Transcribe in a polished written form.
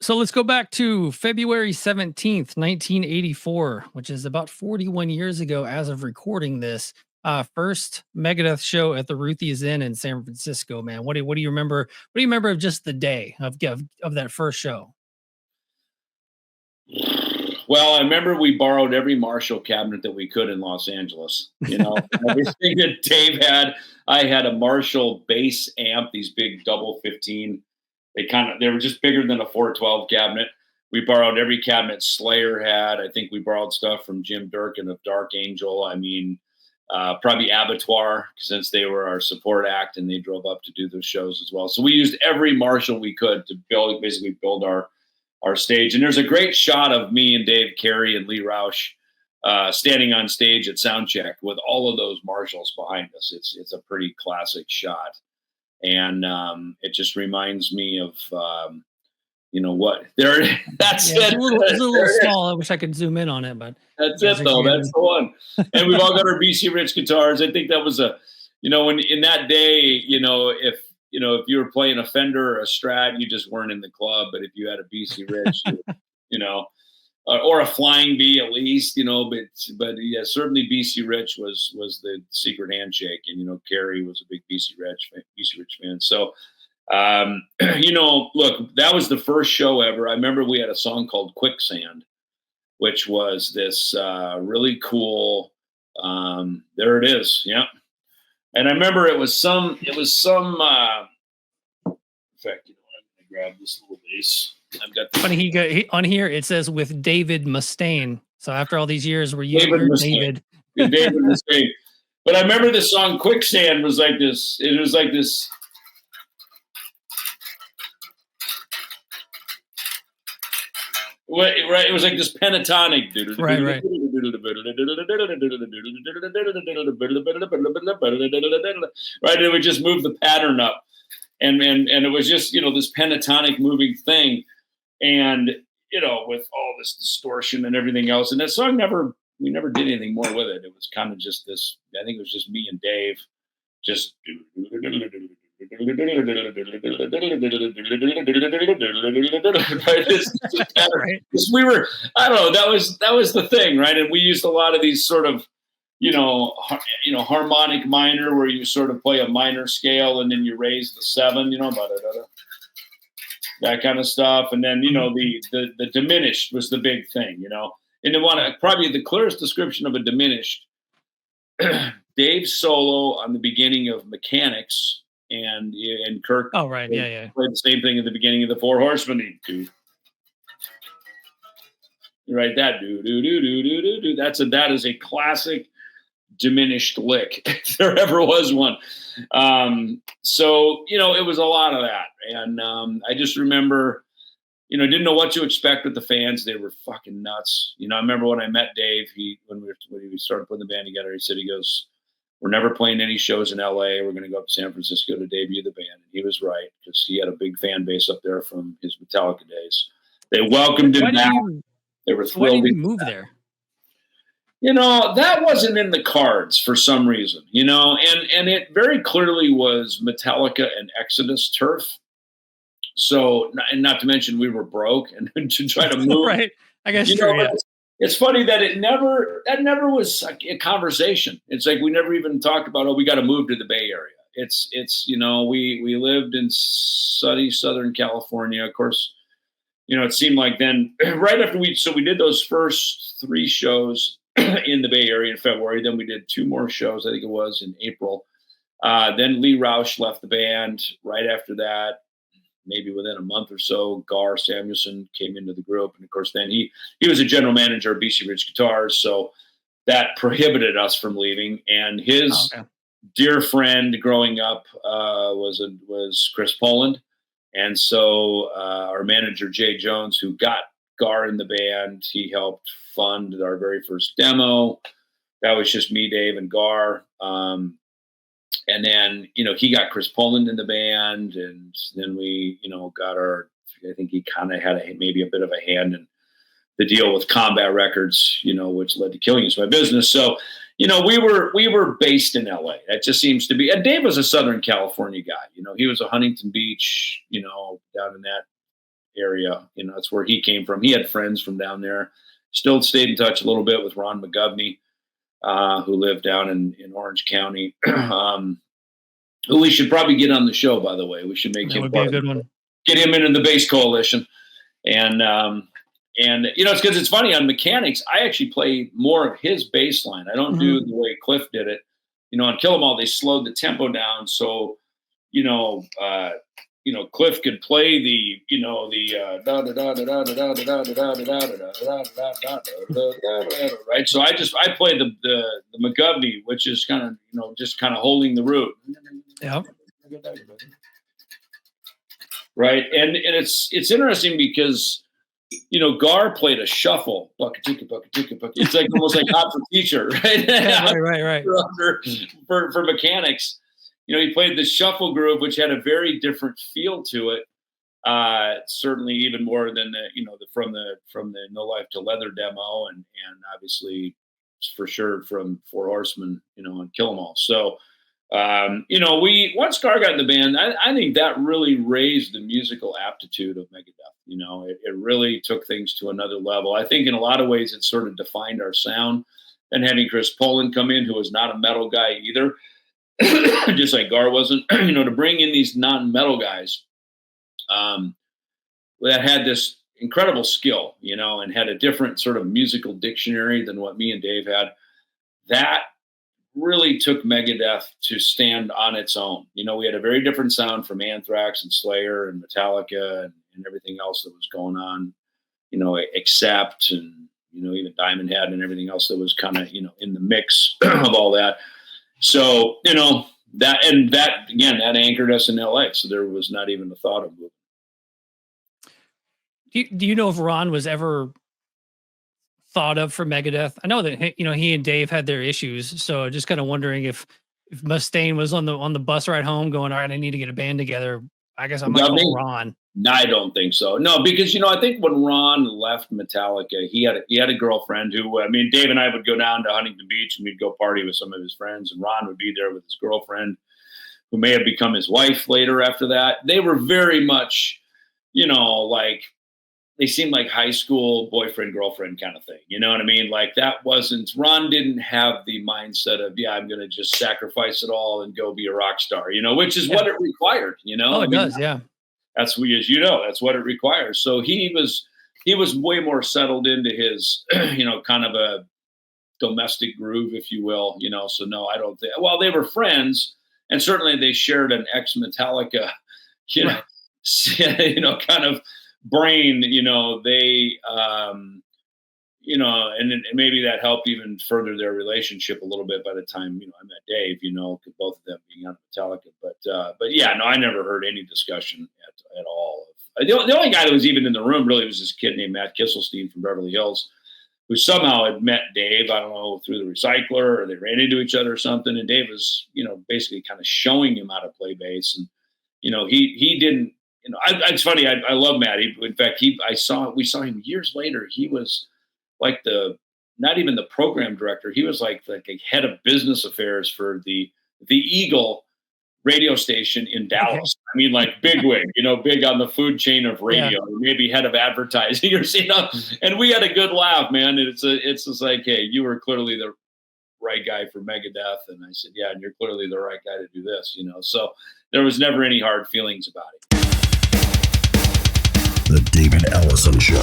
So let's go back to February 17th, 1984, which is about 41 years ago as of recording this. First Megadeth show at the Ruthie's Inn in San Francisco, man. What do you remember? What do you remember of just the day of that first show? Well, I remember we borrowed every Marshall cabinet that we could in Los Angeles. Everything that Dave had. I had a Marshall bass amp, these big double 15. They were just bigger than a 412 cabinet. We borrowed every cabinet Slayer had. I think we borrowed stuff from Jim Durkin of Dark Angel. I mean, probably Abattoir, since they were our support act and they drove up to do those shows as well. So we used every Marshall we could to basically build our stage. And there's a great shot of me and Dave Carey and Lee Roush standing on stage at soundcheck with all of those Marshalls behind us. It's a pretty classic shot. And it just reminds me of, what there. That's it. It's a little small. I wish I could zoom in on it, but that's it though. That's the one. And we've all got our BC Rich guitars. I think that was when in that day, if you were playing a Fender or a Strat, you just weren't in the club. But if you had a BC Rich, or a Flying V at least, but yeah, certainly BC Rich was the secret handshake. And, Kerry was a big BC Rich fan. So, look, that was the first show ever. I remember we had a song called Quicksand, which was this really cool, there it is. Yeah. And I remember it was some, in fact, I'm going to grab this little bass. I've got funny. On here it says with David Mustaine. So after all these years, were you David? David Mustaine. But I remember the song Quicksand was like this. It was like this. Right, it was like this pentatonic. Right. Right, it would just move the pattern up. And it was just, this pentatonic moving thing. And, with all this distortion and everything else. And that song we never did anything more with it. It was kind of just this, I think it was just me and Dave just. Right. We were, I don't know, that was the thing, right? And we used a lot of these sort of, harmonic minor where you sort of play a minor scale and then you raise the 7, that kind of stuff. And then, the diminished was the big thing, and probably the clearest description of a diminished, Dave's solo on the beginning of Mechanics and Kirk. Oh, right. Yeah. Played the same thing at the beginning of the Four Horsemen. Right. That do. That is a classic diminished lick if there ever was one. So it was a lot of that. And I just remember, didn't know what to expect with the fans. They were fucking nuts. I remember when I met Dave, when we started putting the band together, he goes, "We're never playing any shows in LA. We're going to go up to San Francisco to debut the band." And he was right, because he had a big fan base up there from his Metallica days. They welcomed him back. They were thrilled. Why did he move there? That wasn't in the cards for some reason, and it very clearly was Metallica and Exodus turf. So, and not to mention we were broke, and to try to move. Right. I guess true, yeah. It's funny that that never was a conversation. It's like we never even talked about, we got to move to the Bay Area. It's we lived in sunny Southern California. Of course, it seemed like then right after we did those first 3 shows in the Bay Area in February. Then we did 2 more shows, I think it was, in April. Then Lee Roush left the band right after that. Maybe within a month or so, Gar Samuelson came into the group. And of course, then he was a general manager of BC Rich Guitars. So that prohibited us from leaving. And his dear friend growing up was Chris Poland. And so our manager, Jay Jones, who got Gar in the band, he helped fund our very first demo. That was just me, Dave, and Gar. And then, he got Chris Poland in the band, and then we, got I think he kind of had maybe a bit of a hand in the deal with Combat Records, which led to Killing Is My Business. So, we were based in LA. That just seems to be, and Dave was a Southern California guy. He was a Huntington Beach, down in that area. That's where he came from. He had friends from down there. Still stayed in touch a little bit with Ron McGovney, who lived down in Orange County. Who we should probably get on the show, by the way. We should make That him would be a good one. Get him into the bass coalition. And it's because it's funny on Mechanics, I actually play more of his bass line. I don't do the way Cliff did it. On Kill 'Em All, they slowed the tempo down. So, Cliff could play the right. So I play the McGovney, which is kind of just kind of holding the root. Yeah. Right, and it's interesting because Gar played a shuffle. It's like almost like Hot for Teacher, right? Yeah, right. For Mechanics. He played the shuffle groove, which had a very different feel to it. Certainly, even more than from the No Life to Leather demo, and obviously for sure from Four Horsemen, and Kill 'Em All. So, once Gar got in the band, I think that really raised the musical aptitude of Megadeth. It really took things to another level. I think in a lot of ways it sort of defined our sound. And having Chris Poland come in, who was not a metal guy either. Just like Gar wasn't, to bring in these non-metal guys that had this incredible skill, and had a different sort of musical dictionary than what me and Dave had. That really took Megadeth to stand on its own. We had a very different sound from Anthrax and Slayer and Metallica and everything else that was going on, Accept and, even Diamond Head and everything else that was kind of, in the mix of all that. So, that anchored us in LA. So there was not even a thought of moving. Do you know if Ron was ever thought of for Megadeth? I know that, he and Dave had their issues. So just kind of wondering if Mustaine was on the bus ride home going, all right, I need to get a band together. I guess I might call Ron. No, I don't think so. No, because, I think when Ron left Metallica, he had a girlfriend who, Dave and I would go down to Huntington Beach and we'd go party with some of his friends, and Ron would be there with his girlfriend, who may have become his wife later after that. They were very much, they seemed like high school boyfriend, girlfriend kind of thing. You know what I mean? Like Ron didn't have the mindset of, I'm going to just sacrifice it all and go be a rock star, which is what it required, Oh, it does. Yeah. That's that's what it requires. So he was way more settled into his, kind of a domestic groove, if you will, so no, I don't think, well, they were friends and certainly they shared an ex-Metallica, kind of brain, they, and maybe that helped even further their relationship a little bit by the time, I met Dave, both of them being on Metallica, but yeah, no, I never heard any discussion at all. The only guy that was even in the room really was this kid named Matt Kisselstein from Beverly Hills, who somehow had met Dave, I don't know, through the recycler, or they ran into each other or something. And Dave was, basically kind of showing him how to play bass. And, he didn't, it's funny. I love Matt. In fact, we saw him years later. He was like not even the program director. He was like a head of business affairs for the Eagle radio station in Dallas. Okay. Like bigwig, big on the food chain of radio, maybe head of advertising or and we had a good laugh, man. It's just like, hey, you were clearly the right guy for Megadeth. And I said, yeah, and you're clearly the right guy to do this, so there was never any hard feelings about it. The David Ellefson Show.